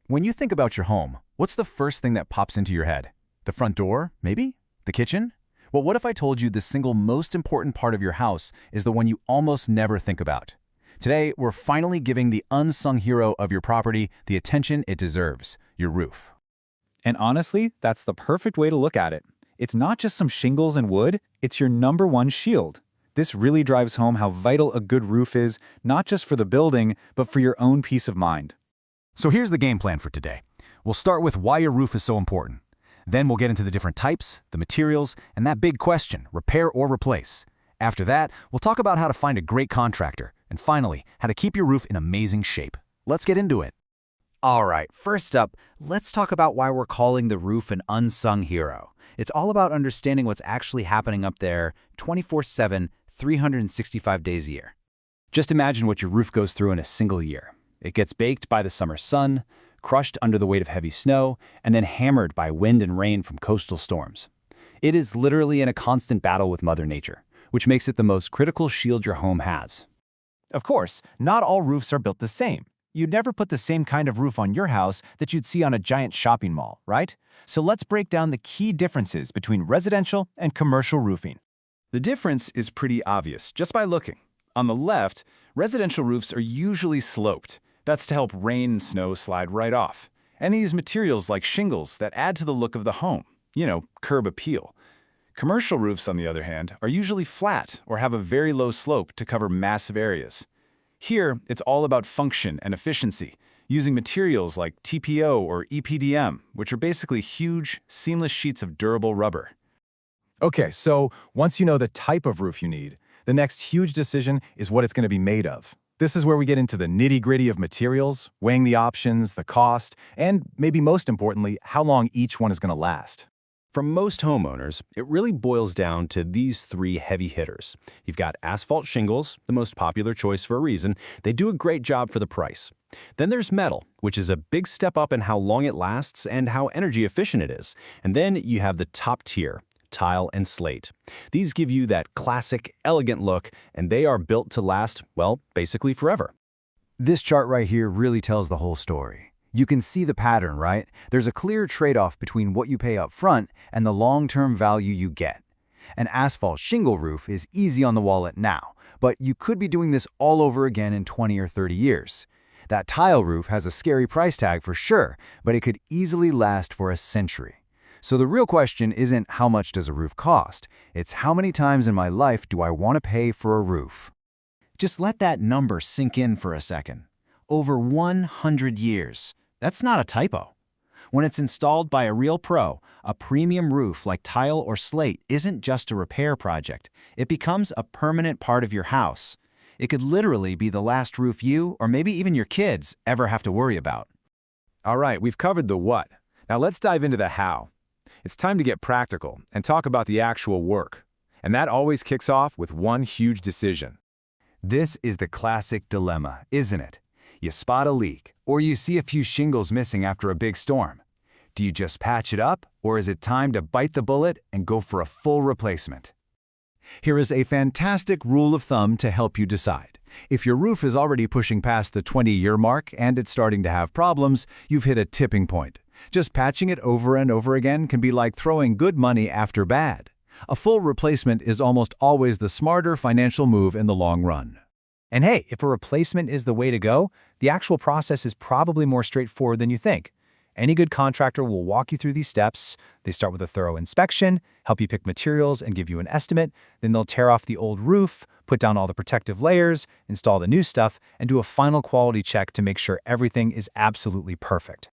When you think about your home, what's the first thing that pops into your head? The front door, maybe? The kitchen? Well, what if I told you the single most important part of your house is the one you almost never think about? Today, we're finally giving the unsung hero of your property the attention it deserves, your roof. And honestly, that's the perfect way to look at it. It's not just some shingles and wood, it's your #1 shield. This really drives home how vital a good roof is, not just for the building, but for your own peace of mind. So here's the game plan for today. We'll start with why your roof is so important. Then we'll get into the different types, the materials, and that big question, repair or replace. After that, we'll talk about how to find a great contractor, and finally, how to keep your roof in amazing shape. Let's get into it. All right, first up, let's talk about why we're calling the roof an unsung hero. It's all about understanding what's actually happening up there 24/7, 365 days a year. Just imagine what your roof goes through in a single year. It gets baked by the summer sun, crushed under the weight of heavy snow, and then hammered by wind and rain from coastal storms. It is literally in a constant battle with Mother Nature, which makes it the most critical shield your home has. Of course, not all roofs are built the same. You'd never put the same kind of roof on your house that you'd see on a giant shopping mall, right? So let's break down the key differences between residential and commercial roofing. The difference is pretty obvious just by looking. On the left, residential roofs are usually sloped. That's to help rain and snow slide right off. And they use materials like shingles that add to the look of the home, curb appeal. Commercial roofs, on the other hand, are usually flat or have a very low slope to cover massive areas. Here, it's all about function and efficiency, using materials like TPO or EPDM, which are basically huge, seamless sheets of durable rubber. Okay, so once you know the type of roof you need, the next huge decision is what it's going to be made of. This is where we get into the nitty-gritty of materials, weighing the options, the cost, and maybe most importantly, how long each one is going to last. For most homeowners, it really boils down to these three heavy hitters. You've got asphalt shingles, the most popular choice for a reason. They do a great job for the price. Then there's metal, which is a big step up in how long it lasts and how energy efficient it is. And then you have the top tier, tile and slate. These give you that classic, elegant look, and they are built to last, well, basically forever. This chart right here really tells the whole story. You can see the pattern, right? There's a clear trade-off between what you pay up front and the long-term value you get. An asphalt shingle roof is easy on the wallet now, but you could be doing this all over again in 20 or 30 years. That tile roof has a scary price tag for sure, but it could easily last for a century. So the real question isn't how much does a roof cost, it's how many times in my life do I want to pay for a roof? Just let that number sink in for a second. Over 100 years. That's not a typo. When it's installed by a real pro, a premium roof like tile or slate isn't just a repair project. It becomes a permanent part of your house. It could literally be the last roof you, or maybe even your kids, ever have to worry about. All right, we've covered the what. Now let's dive into the how. It's time to get practical and talk about the actual work. And that always kicks off with one huge decision. This is the classic dilemma, isn't it? You spot a leak, or you see a few shingles missing after a big storm. Do you just patch it up, or is it time to bite the bullet and go for a full replacement? Here is a fantastic rule of thumb to help you decide. If your roof is already pushing past the 20-year mark and it's starting to have problems, you've hit a tipping point. Just patching it over and over again can be like throwing good money after bad. A full replacement is almost always the smarter financial move in the long run. And hey, if a replacement is the way to go, the actual process is probably more straightforward than you think. Any good contractor will walk you through these steps. They start with a thorough inspection, help you pick materials and give you an estimate. Then they'll tear off the old roof, put down all the protective layers, install the new stuff, and do a final quality check to make sure everything is absolutely perfect.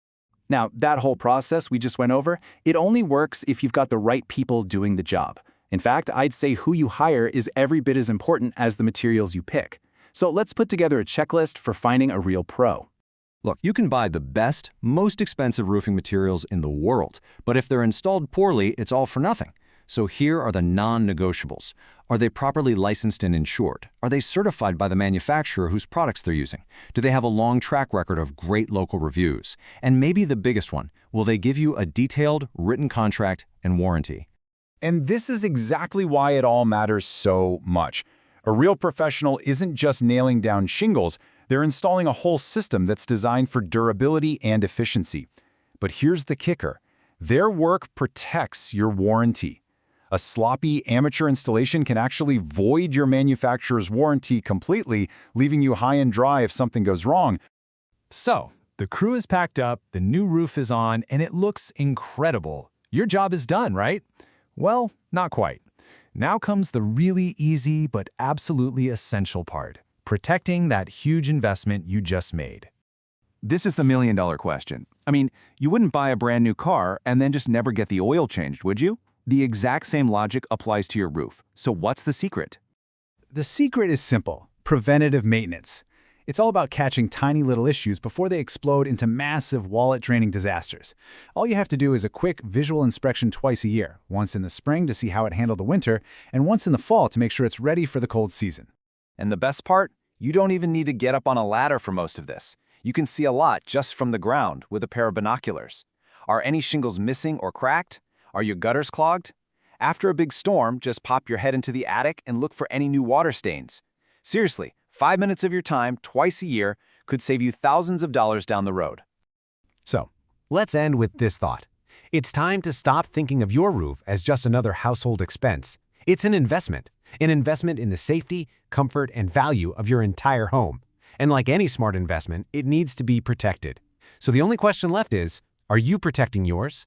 Now, that whole process we just went over, it only works if you've got the right people doing the job. In fact, I'd say who you hire is every bit as important as the materials you pick. So let's put together a checklist for finding a real pro. Look, you can buy the best, most expensive roofing materials in the world, but if they're installed poorly, it's all for nothing. So here are the non-negotiables. Are they properly licensed and insured? Are they certified by the manufacturer whose products they're using? Do they have a long track record of great local reviews? And maybe the biggest one, will they give you a detailed, written contract and warranty? And this is exactly why it all matters so much. A real professional isn't just nailing down shingles, They're installing a whole system that's designed for durability and efficiency. But here's the kicker. Their work protects your warranty. A sloppy amateur installation can actually void your manufacturer's warranty completely, leaving you high and dry if something goes wrong. So, the crew is packed up, the new roof is on, and it looks incredible. Your job is done, right? Well, not quite. Now comes the really easy but absolutely essential part, protecting that huge investment you just made. This is the million-dollar question. I mean, you wouldn't buy a brand new car and then just never get the oil changed, would you? The exact same logic applies to your roof. So what's the secret? The secret is simple: preventative maintenance. It's all about catching tiny little issues before they explode into massive wallet-draining disasters. All you have to do is a quick visual inspection twice a year, once in the spring to see how it handled the winter, and once in the fall to make sure it's ready for the cold season. And the best part? You don't even need to get up on a ladder for most of this. You can see a lot just from the ground with a pair of binoculars. Are any shingles missing or cracked? Are your gutters clogged? After a big storm, just pop your head into the attic and look for any new water stains. Seriously, 5 minutes of your time, twice a year, could save you thousands of dollars down the road. So, let's end with this thought. It's time to stop thinking of your roof as just another household expense. It's an investment in the safety, comfort, and value of your entire home. And like any smart investment, it needs to be protected. So the only question left is, are you protecting yours?